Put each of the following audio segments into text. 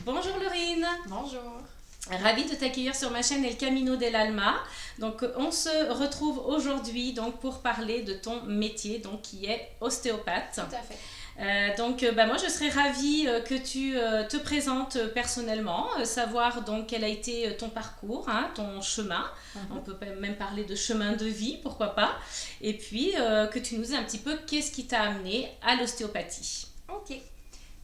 Bonjour Laurine. Bonjour. Ravie de t'accueillir sur ma chaîne El Camino del Alma. Donc on se retrouve aujourd'hui donc pour parler de ton métier donc qui est ostéopathe. Tout à fait. Moi je serais ravie que tu te présentes personnellement, savoir donc quel a été ton parcours, hein, ton chemin. On peut même parler de chemin de vie, pourquoi pas. Et puis que tu nous dises un petit peu qu'est-ce qui t'a amené à l'ostéopathie. Ok.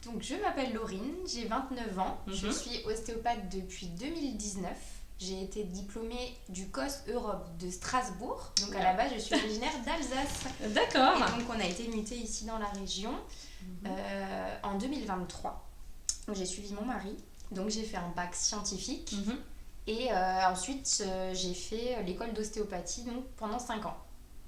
Donc je m'appelle Laurine, j'ai 29 ans, je suis ostéopathe depuis 2019. J'ai été diplômée du COS Europe de Strasbourg. Donc à la base, je suis originaire d'Alsace. D'accord. Et donc on a été muté ici dans la région en 2023. Donc j'ai suivi mon mari. Donc j'ai fait un bac scientifique. Et ensuite, j'ai fait l'école d'ostéopathie donc, pendant 5 ans.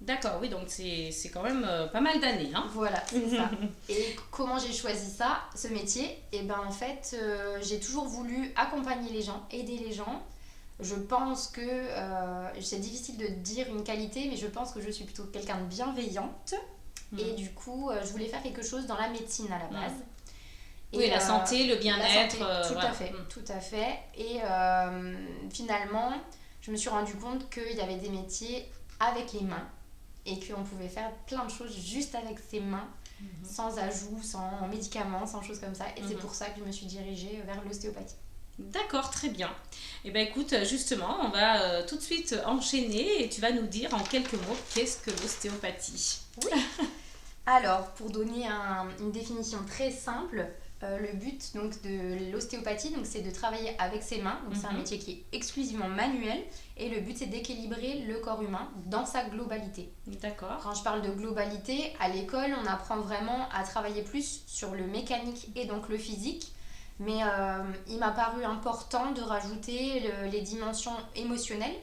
D'accord, oui, donc c'est quand même pas mal d'années. Hein. Voilà, c'est ça. Et comment j'ai choisi ça, ce métier? Et ben en fait, j'ai toujours voulu accompagner les gens, aider les gens. Je pense que c'est difficile de dire une qualité, mais je pense que je suis plutôt quelqu'un de bienveillante. Et du coup, je voulais faire quelque chose dans la médecine à la base. Et oui, la santé, le bien-être. Tout à fait, tout à fait. Et finalement, je me suis rendu compte qu'il y avait des métiers avec les mains et qu'on pouvait faire plein de choses juste avec ses mains, sans ajout, sans médicaments, sans choses comme ça. Et c'est pour ça que je me suis dirigée vers l'ostéopathie. D'accord, très bien. Et bien écoute, justement, on va tout de suite enchaîner et tu vas nous dire en quelques mots qu'est-ce que l'ostéopathie. Oui. Alors, pour donner une définition très simple, le but donc, de l'ostéopathie, donc, c'est de travailler avec ses mains. Donc, c'est un métier qui est exclusivement manuel. Et le but, c'est d'équilibrer le corps humain dans sa globalité. D'accord. Quand je parle de globalité, à l'école, on apprend vraiment à travailler plus sur le mécanique et donc le physique. Mais il m'a paru important de rajouter les dimensions émotionnelles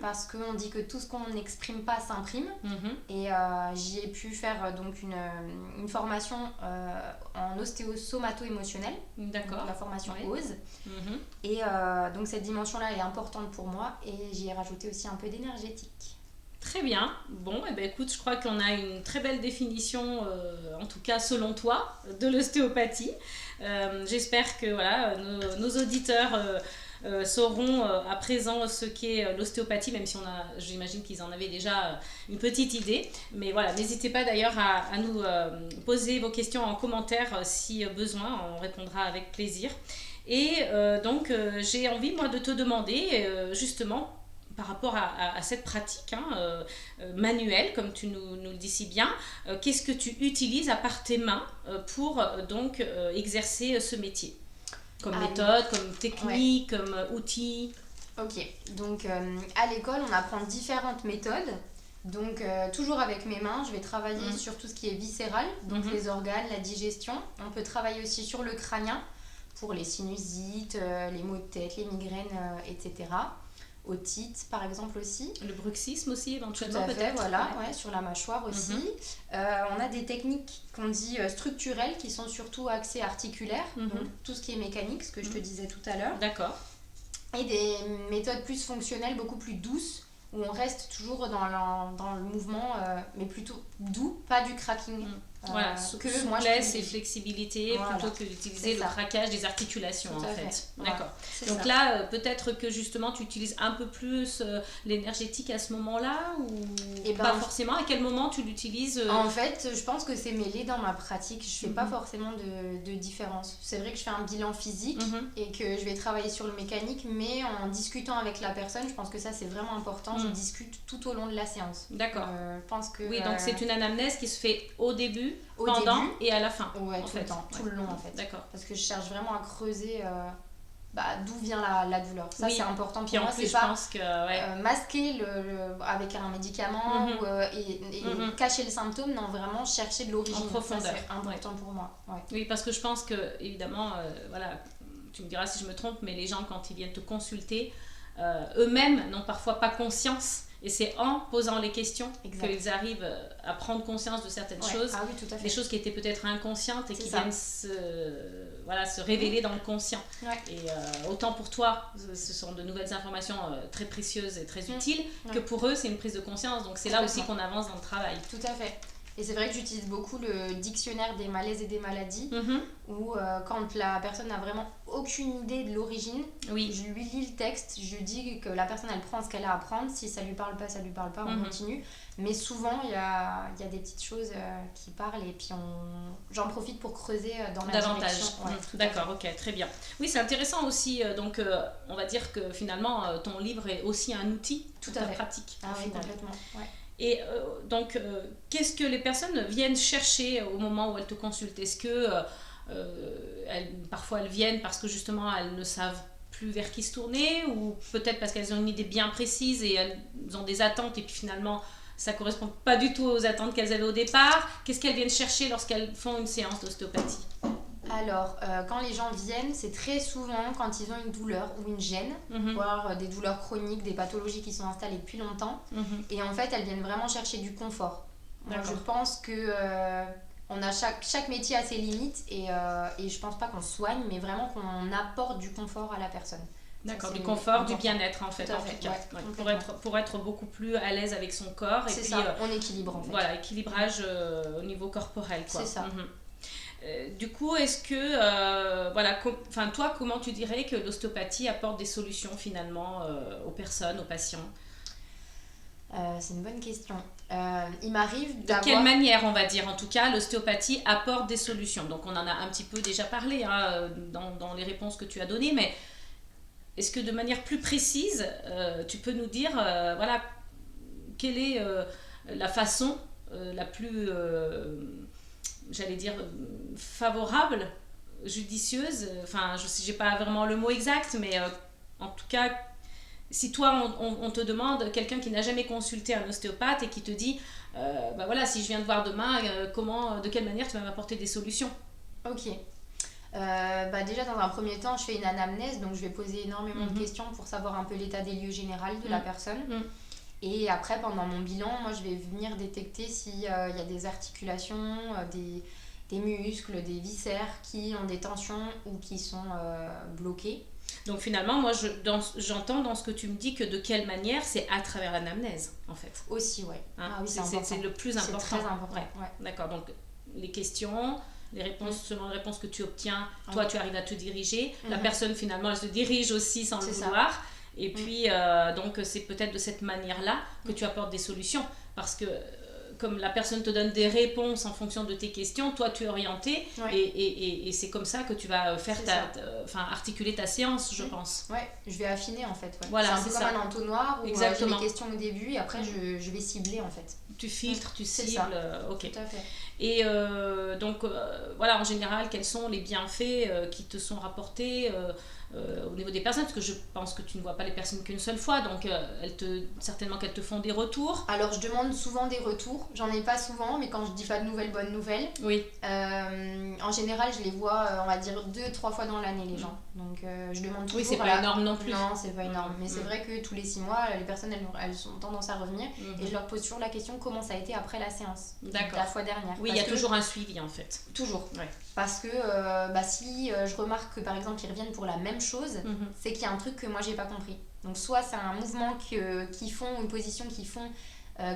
parce qu'on dit que tout ce qu'on n'exprime pas s'imprime. Et j'y ai pu faire donc une formation en ostéo-somato-émotionnel. D'accord. La formation OSE. Et donc cette dimension-là est importante pour moi et j'y ai rajouté aussi un peu d'énergétique. Très bien. Bon, et ben écoute, je crois qu'on a une très belle définition, en tout cas selon toi, de l'ostéopathie. J'espère que voilà, nos auditeurs sauront à présent ce qu'est l'ostéopathie, même si j'imagine qu'ils en avaient déjà une petite idée. Mais voilà, n'hésitez pas d'ailleurs à nous poser vos questions en commentaire si besoin, on répondra avec plaisir. Et j'ai envie moi de te demander justement par rapport à cette pratique manuelle, comme tu nous le dis si bien, qu'est-ce que tu utilises à part tes mains pour exercer ce métier? Comme méthode, comme technique, comme outil. Ok, donc à l'école, on apprend différentes méthodes. Donc toujours avec mes mains, je vais travailler sur tout ce qui est viscéral, donc les organes, la digestion. On peut travailler aussi sur le crânien pour les sinusites, les maux de tête, les migraines, etc. Otite par exemple aussi. Le bruxisme aussi éventuellement. Tout à fait, voilà, ouais, sur la mâchoire aussi. On a des techniques qu'on dit structurelles qui sont surtout axées articulaires, donc tout ce qui est mécanique, ce que je te disais tout à l'heure. D'accord. Et des méthodes plus fonctionnelles, beaucoup plus douces, où on reste toujours dans le mouvement, mais plutôt doux, pas du cracking. Voilà, souplesse et flexibilité plutôt que d'utiliser le craquage des articulations en fait. D'accord. Donc là, peut-être que justement tu utilises un peu plus l'énergétique à ce moment-là ou pas forcément. À quel moment tu l'utilises En fait, je pense que c'est mêlé dans ma pratique. Je fais pas forcément de différence. C'est vrai que je fais un bilan physique et que je vais travailler sur le mécanique, mais en discutant avec la personne, je pense que ça c'est vraiment important. Je discute tout au long de la séance. D'accord. Je pense que oui, donc c'est une anamnèse qui se fait au début, pendant et à la fin. Ouais, tout le temps, tout le long en fait. D'accord. Parce que je cherche vraiment à creuser d'où vient la douleur. Ça c'est important pour moi. C'est pas pense que, masquer avec un médicament et cacher le symptôme, non, vraiment chercher de l'origine. En profondeur. C'est important pour moi. Ouais. Oui, parce que je pense que évidemment, voilà, tu me diras si je me trompe, mais les gens quand ils viennent te consulter, eux-mêmes n'ont parfois pas conscience. Et c'est en posant les questions qu'ils arrivent à prendre conscience de certaines choses, tout à fait. Des choses qui étaient peut-être inconscientes et qui viennent se révéler dans le conscient. Et autant pour toi, ce sont de nouvelles informations très précieuses et très utiles, que pour eux, c'est une prise de conscience. Donc c'est là aussi qu'on avance dans le travail. Tout à fait. Et c'est vrai que j'utilise beaucoup le dictionnaire des malaises et des maladies, Mhm. où quand la personne n'a vraiment aucune idée de l'origine, Oui. je lui lis le texte, je lui dis que la personne elle prend ce qu'elle a à prendre, si ça lui parle pas, ça lui parle pas, on Mhm. continue. Mais souvent il y a des petites choses qui parlent et puis j'en profite pour creuser dans ma Davantage. direction. Ouais, tout à D'accord, ok, très bien. Oui, c'est intéressant aussi. Donc, on va dire que finalement, ton livre est aussi un outil Tout pour à ta fait. pratique. Ah au oui, final. complètement. Ouais. Et donc, qu'est-ce que les personnes viennent chercher au moment où elles te consultent? Est-ce que parfois elles viennent parce que justement elles ne savent plus vers qui se tourner, ou peut-être parce qu'elles ont une idée bien précise et elles ont des attentes et puis finalement ça correspond pas du tout aux attentes qu'elles avaient au départ? Qu'est-ce qu'elles viennent chercher lorsqu'elles font une séance d'ostéopathie? Alors, quand les gens viennent, c'est très souvent quand ils ont une douleur ou une gêne, Mhm. voire des douleurs chroniques, des pathologies qui sont installées depuis longtemps. Mhm. Et en fait, elles viennent vraiment chercher du confort. Moi, je D'accord. pense que on a chaque métier a ses limites et je pense pas qu'on soigne, mais vraiment qu'on apporte du confort à la personne. D'accord, Ça, du c'est confort, important. du bien-être en fait, Tout à en fait, tout cas. ouais, Ouais, complètement. pour être beaucoup plus à l'aise avec son corps. Et C'est puis, ça, on équilibre en fait. voilà, équilibrage au niveau corporel, quoi. C'est ça. Mhm. Du coup, est-ce que, voilà, toi, comment tu dirais que l'ostéopathie apporte des solutions finalement aux personnes, aux patients? C'est une bonne question. Il m'arrive De d'avoir... quelle manière, on va dire, en tout cas, l'ostéopathie apporte des solutions? Donc, on en a un petit peu déjà parlé hein, dans les réponses que tu as données, mais est-ce que de manière plus précise, tu peux nous dire, voilà, quelle est la façon la plus, j'allais dire, favorable, judicieuse, enfin, je sais, j'ai pas vraiment le mot exact, mais en tout cas, si toi, on te demande, quelqu'un qui n'a jamais consulté un ostéopathe et qui te dit, bah voilà, si je viens te voir demain, de quelle manière tu vas m'apporter des solutions? Ok. Bah déjà dans un premier temps je fais une anamnèse, donc je vais poser énormément de Mhm. questions pour savoir un peu l'état des lieux général de la personne, Mhm. et après pendant mon bilan moi je vais venir détecter s'il y a des articulations, des muscles, des viscères qui ont des tensions ou qui sont bloqués. Donc finalement, moi, j'entends dans ce que tu me dis que de quelle manière, c'est à travers l'anamnèse, en fait. Aussi, ouais. Hein, Ah oui, c'est important. c'est le plus important. C'est très important. Ouais. Ouais. D'accord, donc les questions, les réponses, selon les réponses que tu obtiens, Ah toi oui. tu arrives à te diriger. La Mhm. personne finalement elle se dirige aussi sans le C'est ça. vouloir. Et puis donc c'est peut-être de cette manière-là que tu apportes des solutions. Parce que comme la personne te donne des réponses en fonction de tes questions, toi tu es orienté Ouais. et c'est comme ça que tu vas faire C'est ça. articuler ta séance, je pense. Ouais, je vais affiner en fait. Ouais. Voilà, c'est un peu c'est comme ça. un entonnoir où j'ai Exactement. mes questions au début et après je vais cibler en fait. Tu filtres, tu C'est cibles, ça. ok. Tout à fait. Et donc, voilà, en général, quels sont les bienfaits qui te sont rapportés au niveau des personnes? Parce que je pense que tu ne vois pas les personnes qu'une seule fois, donc certainement qu'elles te font des retours. Alors je demande souvent des retours, j'en ai pas souvent, mais quand je dis pas de nouvelles, bonnes nouvelles, Oui, en général je les vois, on va dire 2-3 fois dans l'année les gens. Donc je demande toujours. oui, c'est pas énorme non plus. Non, c'est pas énorme, mais c'est vrai que tous les 6 mois, les personnes elles ont tendance à revenir et je leur pose toujours la question comment ça a été après la séance. D'accord. La fois dernière. Oui, il y a toujours un suivi en fait. Toujours. Ouais. Parce que si je remarque que par exemple ils reviennent pour la même chose, c'est qu'il y a un truc que moi j'ai pas compris. Donc soit c'est un mouvement qu'ils font, une position qu'ils font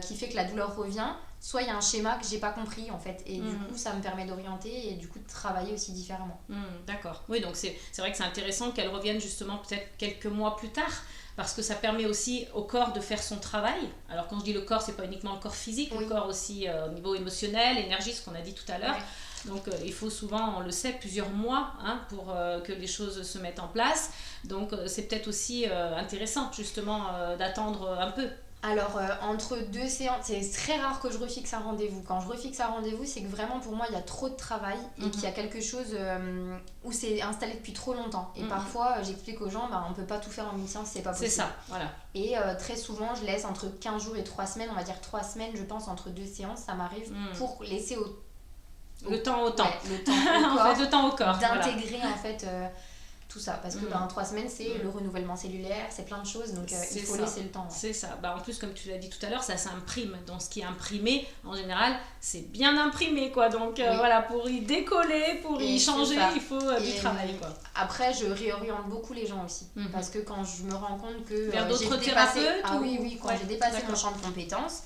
qui fait que la douleur revient, soit il y a un schéma que j'ai pas compris en fait. Et du coup ça me permet d'orienter et du coup de travailler aussi différemment. D'accord. Oui, donc c'est vrai que c'est intéressant qu'elle revienne justement peut-être quelques mois plus tard. Parce que ça permet aussi au corps de faire son travail. Alors quand je dis le corps, c'est pas uniquement le corps physique, Oui. le corps aussi au niveau émotionnel, énergie, ce qu'on a dit tout à l'heure. Ouais. Donc il faut souvent, on le sait, plusieurs mois pour que les choses se mettent en place. Donc c'est peut-être aussi intéressant justement d'attendre un peu. Alors, entre 2 séances, c'est très rare que je refixe un rendez-vous. Quand je refixe un rendez-vous, c'est que vraiment pour moi, il y a trop de travail et qu'il y a quelque chose où c'est installé depuis trop longtemps. Et parfois, j'explique aux gens, on ne peut pas tout faire en une séance, c'est pas possible. C'est ça, voilà. Et très souvent, je laisse entre 15 jours et 3 semaines, on va dire 3 semaines, je pense, entre 2 séances, ça m'arrive, pour laisser le temps au temps. Ouais, le temps au corps, en fait, le temps au corps. d'intégrer en fait tout ça. Parce que 3 semaines, c'est le renouvellement cellulaire, c'est plein de choses, donc il faut laisser le temps. Ouais. C'est ça. En plus, comme tu l'as dit tout à l'heure, ça s'imprime. Donc, ce qui est imprimé, en général, c'est bien imprimé, quoi. Donc, voilà, pour y décoller, pour y changer, il faut du travail, quoi. Après, je réoriente beaucoup les gens aussi. Parce que quand je me rends compte que vers d'autres thérapeutes quand j'ai dépassé mon champ de compétences,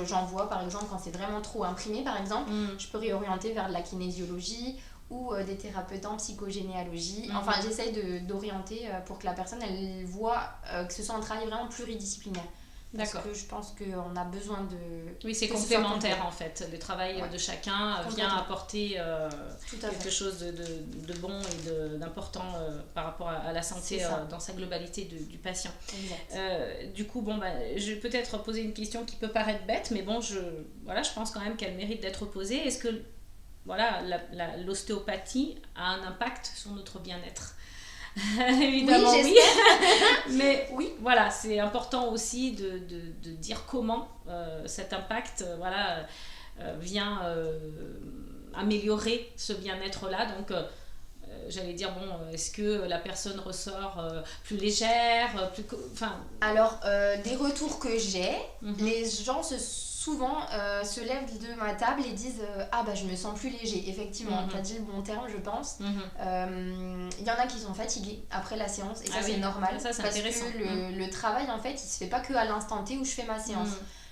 j'envoie, par exemple, quand c'est vraiment trop imprimé, par exemple, je peux réorienter vers de la kinésiologie ou des thérapeutes en psychogénéalogie. Enfin, j'essaye d'orienter pour que la personne, elle voit que ce soit un travail vraiment pluridisciplinaire. D'accord. Parce que je pense qu'on a besoin de... Oui, c'est complémentaire en fait. Le travail de chacun vient apporter quelque chose de bon et d'important par rapport à la santé dans sa globalité du patient. Du coup, je vais peut-être poser une question qui peut paraître bête, mais bon, je pense quand même qu'elle mérite d'être posée. Est-ce que l'ostéopathie a un impact sur notre bien-être? Évidemment oui. Mais oui, voilà, c'est important aussi de dire comment cet impact vient améliorer ce bien-être là. Donc j'allais dire, est-ce que la personne ressort plus légère, Alors, des retours que j'ai, les gens souvent se lèvent de ma table et disent je me sens plus léger. Effectivement, tu as dit le bon terme, je pense. Il y en a qui sont fatigués après la séance et ça c'est normal, ça, c'est parce intéressant. que le travail en fait il se fait pas que à l'instant T où je fais ma séance.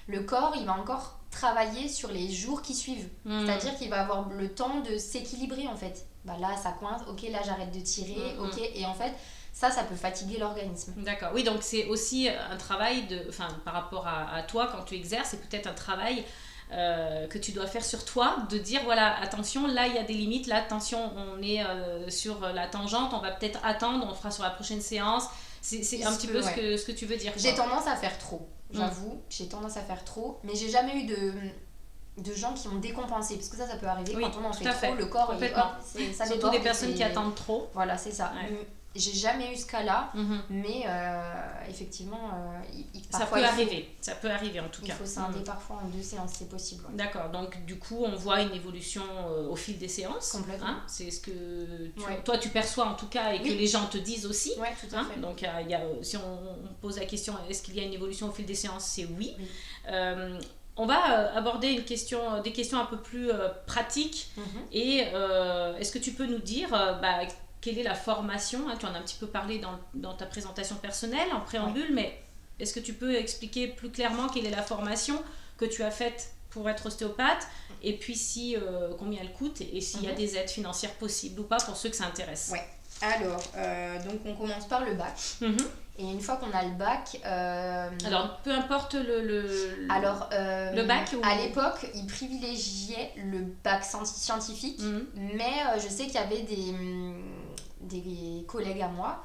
Le corps il va encore travailler sur les jours qui suivent, c'est-à-dire qu'il va avoir le temps de s'équilibrer en fait. Là ça coince, ok, là j'arrête de tirer, ok, et en fait ça peut fatiguer l'organisme. D'accord, oui, donc c'est aussi un travail par rapport à toi quand tu exerces, c'est peut-être un travail que tu dois faire sur toi, de dire voilà, attention, là il y a des limites, là attention, on est sur la tangente, on va peut-être attendre, on fera sur la prochaine séance. C'est un petit peu ce que tu veux dire, quoi. J'ai tendance à faire trop, j'avoue, j'ai tendance à faire trop, mais j'ai jamais eu de gens qui ont décompensé, parce que ça peut arriver quand on en fait trop, le corps ça surtout des personnes qui attendent trop. Voilà, c'est ça. J'ai jamais eu ce cas-là, mais effectivement, ça peut arriver en tout cas. Il faut scinder parfois en 2 séances, c'est possible. Ouais. D'accord, donc du coup, on voit une évolution au fil des séances. Complètement. C'est ce que toi tu perçois en tout cas et que les gens te disent aussi. Oui, tout à fait. Donc si on pose la question, est-ce qu'il y a une évolution au fil des séances, c'est oui. On va aborder des questions un peu plus pratiques. Et est-ce que tu peux nous dire quelle est la formation, tu en as un petit peu parlé dans ta présentation personnelle, en préambule, mais est-ce que tu peux expliquer plus clairement quelle est la formation que tu as faite pour être ostéopathe, et puis combien elle coûte, et s'il y a des aides financières possibles ou pas pour ceux que ça intéresse? Ouais. Alors, donc on commence par le bac. Et une fois qu'on a le bac... Alors, peu importe le bac à l'époque, ils privilégiaient le bac scientifique, mais je sais qu'il y avait des collègues à moi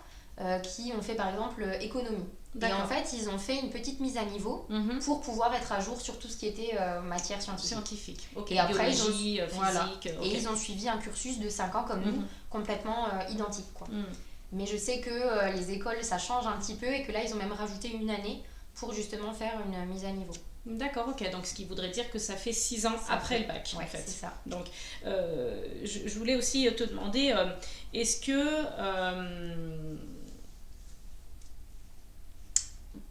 qui ont fait par exemple économie. D'accord. Et en fait, ils ont fait une petite mise à niveau pour pouvoir être à jour sur tout ce qui était matière scientifique. Okay. Et après, biologie, physique. Et ils ont suivi un cursus de 5 ans comme nous, complètement identique, quoi. Mais je sais que les écoles, ça change un petit peu et que là, ils ont même rajouté 1 année pour justement faire une mise à niveau. D'accord, ok. Donc, ce qui voudrait dire que ça fait 6 ans après le bac, en fait. C'est ça. Donc, je voulais aussi te demander, est-ce que...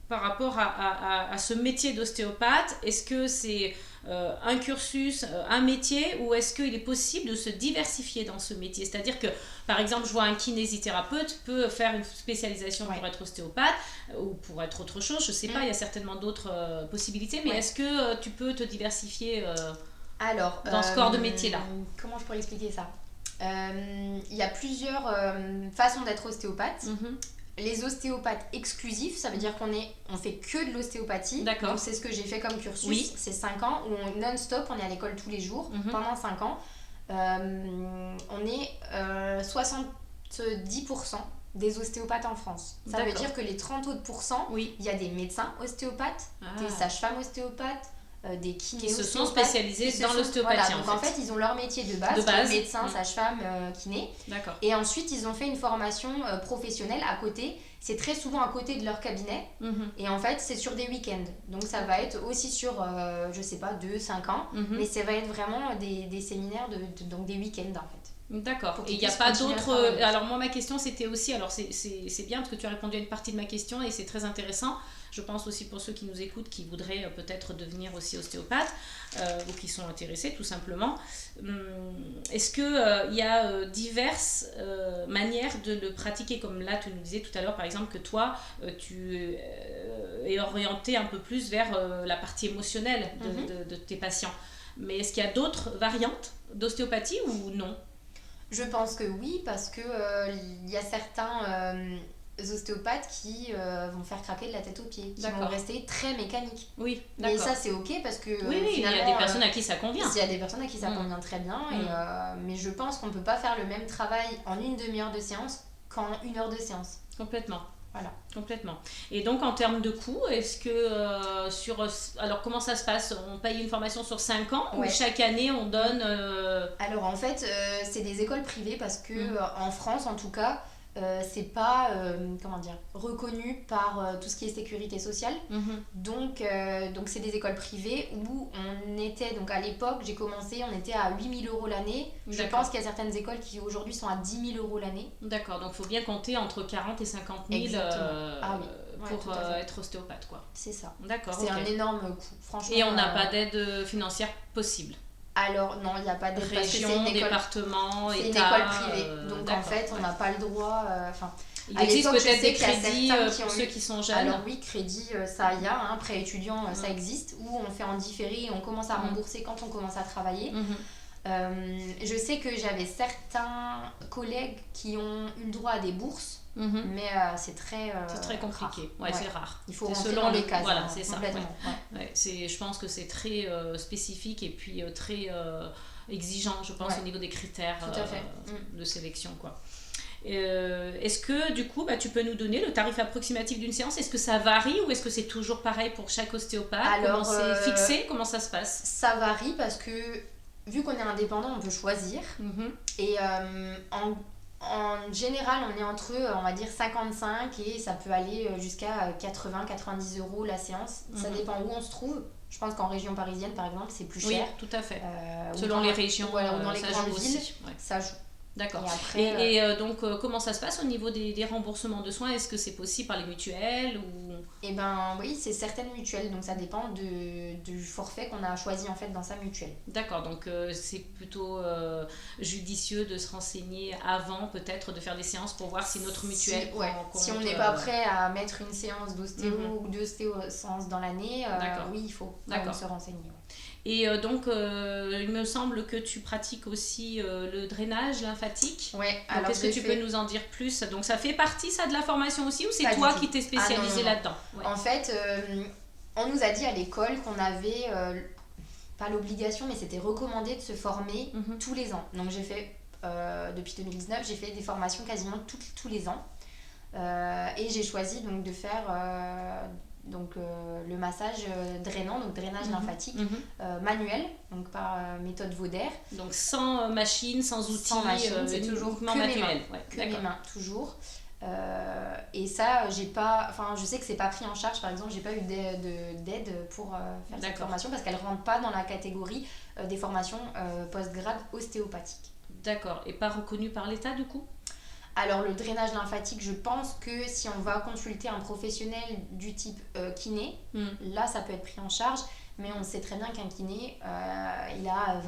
par rapport à ce métier d'ostéopathe, est-ce que c'est un cursus, un métier, ou est-ce qu'il est possible de se diversifier dans ce métier? C'est-à-dire que, par exemple, je vois un kinésithérapeute peut faire une spécialisation pour être ostéopathe ou pour être autre chose, je ne sais pas, il y a certainement d'autres possibilités, mais est-ce que tu peux te diversifier dans ce corps de métier-là? Comment je pourrais expliquer ça? Il y a plusieurs façons d'être ostéopathe. Les ostéopathes exclusifs, ça veut dire on fait que de l'ostéopathie. D'accord. Donc c'est ce que j'ai fait comme cursus, c'est 5 ans où non-stop, on est à l'école tous les jours pendant 5 ans. On est 70% des ostéopathes en France. Ça veut dire que les 30 autres pourcents, il y a des médecins ostéopathes, des sages-femmes ostéopathes, des kinés qui se sont spécialisés dans l'ostéopathie. Donc en fait, ils ont leur métier de base. Médecin, sage-femme, kiné. D'accord. Et ensuite, ils ont fait une formation professionnelle à côté. C'est très souvent à côté de leur cabinet. Et en fait, c'est sur des week-ends. Donc ça va être aussi sur, je sais pas, 2-5 ans. Mais ça va être vraiment des séminaires, donc des week-ends en fait. D'accord. pour Et qu'ils il n'y a puissent pas continuer à d'autres. travailler. Alors, moi, ma question, c'était aussi. Alors, c'est bien parce que tu as répondu à une partie de ma question et c'est très intéressant. Je pense aussi pour ceux qui nous écoutent, qui voudraient peut-être devenir aussi ostéopathe ou qui sont intéressés, tout simplement. Est-ce qu'il y a diverses manières de le pratiquer? Comme là, tu nous disais tout à l'heure, par exemple, que toi, tu es orienté un peu plus vers la partie émotionnelle de tes patients. Mais est-ce qu'il y a d'autres variantes d'ostéopathie ou non? Je pense que oui, parce que il y a certains ostéopathes qui vont faire craquer de la tête aux pieds, qui vont D'accord. rester très mécaniques. Oui, Mais d'accord. ça, c'est ok parce que Oui, il y a finalement, des personnes à qui ça convient. il y a des personnes à qui ça convient très bien. Mais je pense qu'on ne peut pas faire le même travail en une demi-heure de séance qu'en 1 heure de séance. Complètement. Voilà. Complètement. Et donc en termes de coûts, est-ce que alors comment ça se passe? On paye une formation sur 5 ans ou Ouais. chaque année on donne Alors en fait, c'est des écoles privées parce que en France en tout cas, c'est pas comment dire, reconnu par tout ce qui est sécurité sociale. Donc c'est des écoles privées où on était, donc à l'époque j'ai commencé, on était à 8 000 € l'année. Je D'accord. pense qu'il y a certaines écoles qui aujourd'hui sont à 10 000 € l'année. D'accord, donc il faut bien compter entre 40 et 50 000 Ah oui. Ouais, pour tout à fait. être ostéopathe, quoi. C'est ça. D'accord, C'est ok. un énorme coût, franchement. Et on n'a pas d'aide financière possible? Alors non, il n'y a pas d'aide parce que c'est Région, une école, département, c'est une État, école privée. Donc en d'accord, fait, on n'a pas le droit. Il À existe l'époque, je peut-être sais des qu'il y a crédits certains qui pour ont ceux eu- qui sont jeunes. Alors oui, crédit, ça y a, hein, prêt étudiant, ça existe, où on fait en différé et on commence à rembourser quand on commence à travailler. Je sais que j'avais certains collègues qui ont eu le droit à des bourses, mais c'est très compliqué. rare. Ouais, c'est rare. Il faut C'est rentrer selon dans le- les cases. voilà, hein, c'est ça, complètement. Ouais, je pense que c'est très spécifique et puis très exigeant, je pense, Ouais. au niveau des critères Tout à fait. de sélection, quoi. Est-ce que du coup tu peux nous donner le tarif approximatif d'une séance? Est-ce que ça varie ou est-ce que c'est toujours pareil pour chaque ostéopathe? Alors, comment c'est fixé? Comment ça se passe? Ça varie parce que vu qu'on est indépendant, on peut choisir. Et en général, on est entre, on va dire, 55 et ça peut aller jusqu'à 80-90 € la séance. Ça dépend où on se trouve. Je pense qu'en région parisienne, par exemple, c'est plus Oui, cher. tout à fait. Ou Selon dans- les régions, ou alors dans les ça grandes joue villes, aussi. Ouais. ça joue. D'accord. Et après, Et donc, comment ça se passe au niveau des remboursements de soins? Est-ce que c'est possible par les mutuelles ou... Eh ben oui, c'est certaines mutuelles, donc ça dépend du forfait qu'on a choisi en fait dans sa mutuelle. D'accord, donc c'est plutôt judicieux de se renseigner avant, peut-être, de faire des séances pour voir si notre mutuelle ouais. prend en compte, Si on n'est pas prêt à mettre une séance d'ostéo ou d'ostéo-séance dans l'année, oui, il faut quand même se renseigner. Et donc, il me semble que tu pratiques aussi le drainage lymphatique. Ouais, alors est-ce que tu peux nous en dire plus? Donc, ça fait partie, ça, de la formation aussi, ou c'est Pas toi du qui tout. t'es spécialisée là-dedans? Ouais. En fait, on nous a dit à l'école qu'on avait, pas l'obligation, mais c'était recommandé de se former tous les ans. Donc, j'ai fait, depuis 2019, j'ai fait des formations quasiment tous les ans. Et j'ai choisi donc de faire... le massage drainant, donc drainage lymphatique manuel, donc par méthode Vauder. Donc sans machine, sans outils, c'est toujours manuel. Que mes mains, toujours. Et ça, je sais que c'est pas pris en charge, par exemple, j'ai pas eu d'aide pour faire cette formation parce qu'elle rentre pas dans la catégorie des formations post-grade ostéopathiques. D'accord, et pas reconnue par l'État du coup? Alors le drainage lymphatique, je pense que si on va consulter un professionnel du type kiné, là ça peut être pris en charge, mais on sait très bien qu'un kiné, il a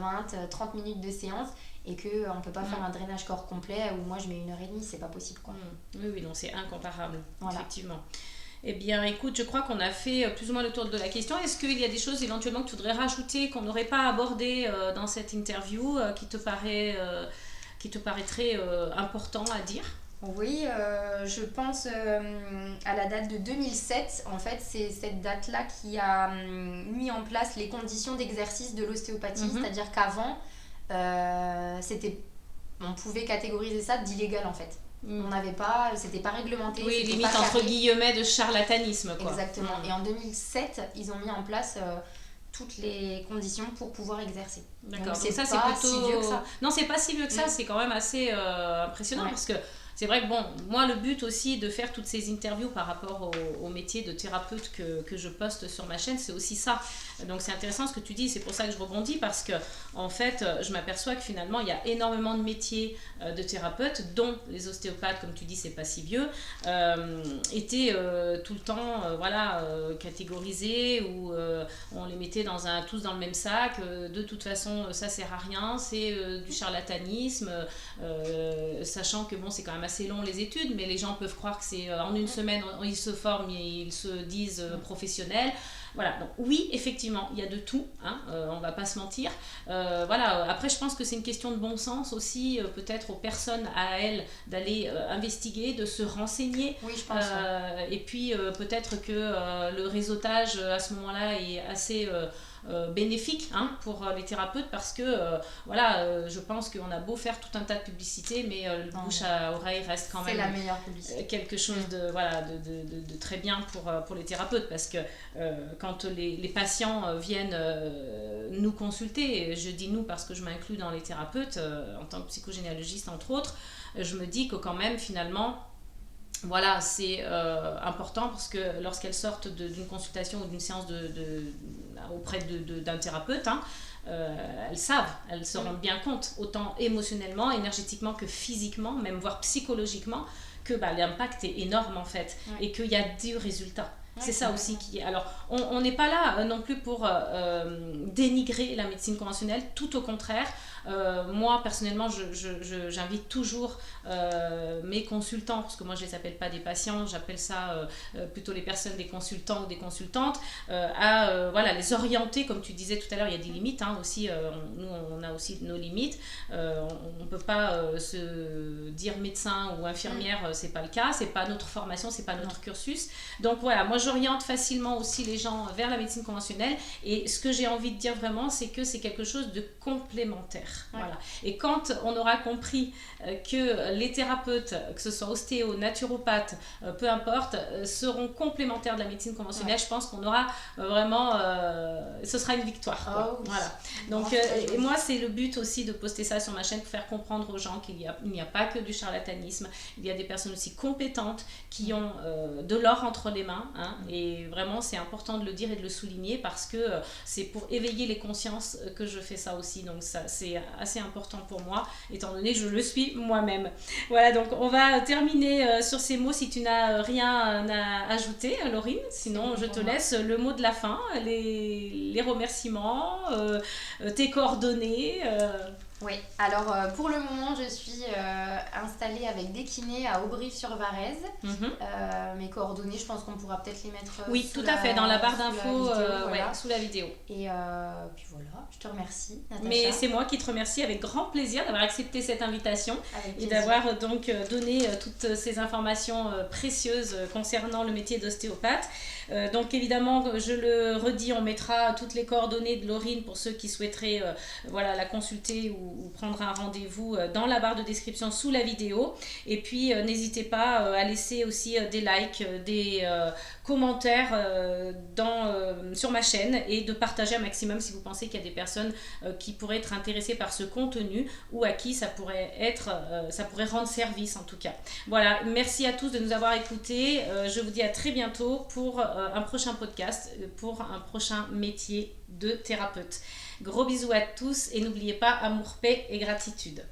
20-30 minutes de séance et qu'on ne peut pas faire un drainage corps complet où moi je mets 1h30, c'est pas possible, quoi. Oui, non, c'est incomparable, effectivement. Eh bien, écoute, je crois qu'on a fait plus ou moins le tour de la question. Est-ce qu'il y a des choses éventuellement que tu voudrais rajouter, qu'on n'aurait pas abordées dans cette interview, qui te paraîtrait important à dire? Oui, je pense à la date de 2007. En fait, c'est cette date-là qui a mis en place les conditions d'exercice de l'ostéopathie. C'est-à-dire qu'avant, on pouvait catégoriser ça d'illégal en fait. On n'avait pas, c'était pas réglementé. Oui, limite entre guillemets de charlatanisme, quoi. Exactement. Et en 2007, ils ont mis en place toutes les conditions pour pouvoir exercer. D'accord, Donc, donc c'est ça c'est pas plutôt... si vieux que ça. Non, c'est pas si vieux que ça, c'est quand même assez impressionnant parce que c'est vrai que bon, moi le but aussi de faire toutes ces interviews par rapport au métier de thérapeute que je poste sur ma chaîne, c'est aussi ça. Donc c'est intéressant ce que tu dis, c'est pour ça que je rebondis parce que en fait, je m'aperçois que finalement il y a énormément de métiers de thérapeutes, dont les ostéopathes, comme tu dis, c'est pas si vieux, étaient tout le temps catégorisés ou on les mettait tous dans le même sac. De toute façon, ça sert à rien, c'est du charlatanisme, sachant que bon, c'est quand même assez long les études, mais les gens peuvent croire que c'est en une semaine, ils se forment et ils se disent professionnels. Voilà, donc oui, effectivement, il y a de tout, hein, on va pas se mentir. Après, je pense que c'est une question de bon sens aussi, peut-être aux personnes à elles d'aller investiguer, de se renseigner. Oui, je pense. Et puis peut-être que le réseautage à ce moment-là est assez bénéfique pour les thérapeutes parce que je pense qu'on a beau faire tout un tas de publicité, mais le bouche à oreille reste quand même la meilleure publicité. quelque chose de très bien pour les thérapeutes parce que quand les patients viennent nous consulter, je dis nous parce que je m'inclus dans les thérapeutes en tant que psychogénéalogiste entre autres, je me dis que quand même finalement voilà, c'est important parce que lorsqu'elles sortent d'une consultation ou d'une séance auprès d'un thérapeute, elles savent, elles se rendent bien compte, autant émotionnellement, énergétiquement que physiquement, même voire psychologiquement, que l'impact est énorme en fait et qu'il y a du résultat. C'est ça aussi qui est. Alors, on n'est pas là non plus pour dénigrer la médecine conventionnelle, tout au contraire. Moi, personnellement, j'invite toujours mes consultants, parce que moi, je ne les appelle pas des patients, j'appelle ça plutôt les personnes, des consultants ou des consultantes, à les orienter, comme tu disais tout à l'heure, il y a des limites aussi. Nous, on a aussi nos limites. On ne peut pas se dire médecin ou infirmière, c'est pas le cas, c'est pas notre formation, c'est pas notre cursus. Donc voilà, moi, j'oriente facilement aussi les gens vers la médecine conventionnelle. Et ce que j'ai envie de dire vraiment, c'est que c'est quelque chose de complémentaire. Voilà. Et quand on aura compris que les thérapeutes, que ce soit ostéo, naturopathes, peu importe, seront complémentaires de la médecine conventionnelle, je pense qu'on aura vraiment, ce sera une victoire. Oh, oui. Voilà. Donc, et moi, c'est le but aussi de poster ça sur ma chaîne pour faire comprendre aux gens qu'il n'y a pas que du charlatanisme, il y a des personnes aussi compétentes qui ont de l'or entre les mains, et vraiment, c'est important de le dire et de le souligner parce que c'est pour éveiller les consciences que je fais ça aussi. Donc, ça, c'est assez important pour moi, étant donné que je le suis moi-même. Voilà, donc on va terminer sur ces mots si tu n'as rien à ajouter, Laurine. Sinon, je te laisse le mot de la fin, les remerciements, tes coordonnées. Oui, alors pour le moment, je suis installée avec des kinés à Aubry-sur-Varèse. Mes coordonnées, je pense qu'on pourra peut-être les mettre oui, tout à fait, dans la barre d'infos, sous la vidéo. Et puis voilà, je te remercie, Natacha. Mais c'est moi qui te remercie avec grand plaisir d'avoir accepté cette invitation et d'avoir donc donné toutes ces informations précieuses concernant le métier d'ostéopathe. Donc évidemment, je le redis, on mettra toutes les coordonnées de Laurine pour ceux qui souhaiteraient la consulter ou prendre un rendez-vous dans la barre de description sous la vidéo. Et puis n'hésitez pas à laisser aussi des likes, des commentaires sur ma chaîne et de partager un maximum si vous pensez qu'il y a des personnes qui pourraient être intéressées par ce contenu ou à qui ça pourrait rendre service en tout cas. Voilà, merci à tous de nous avoir écoutés. Je vous dis à très bientôt pour un prochain podcast, pour un prochain métier de thérapeute. Gros bisous à tous et n'oubliez pas amour, paix et gratitude.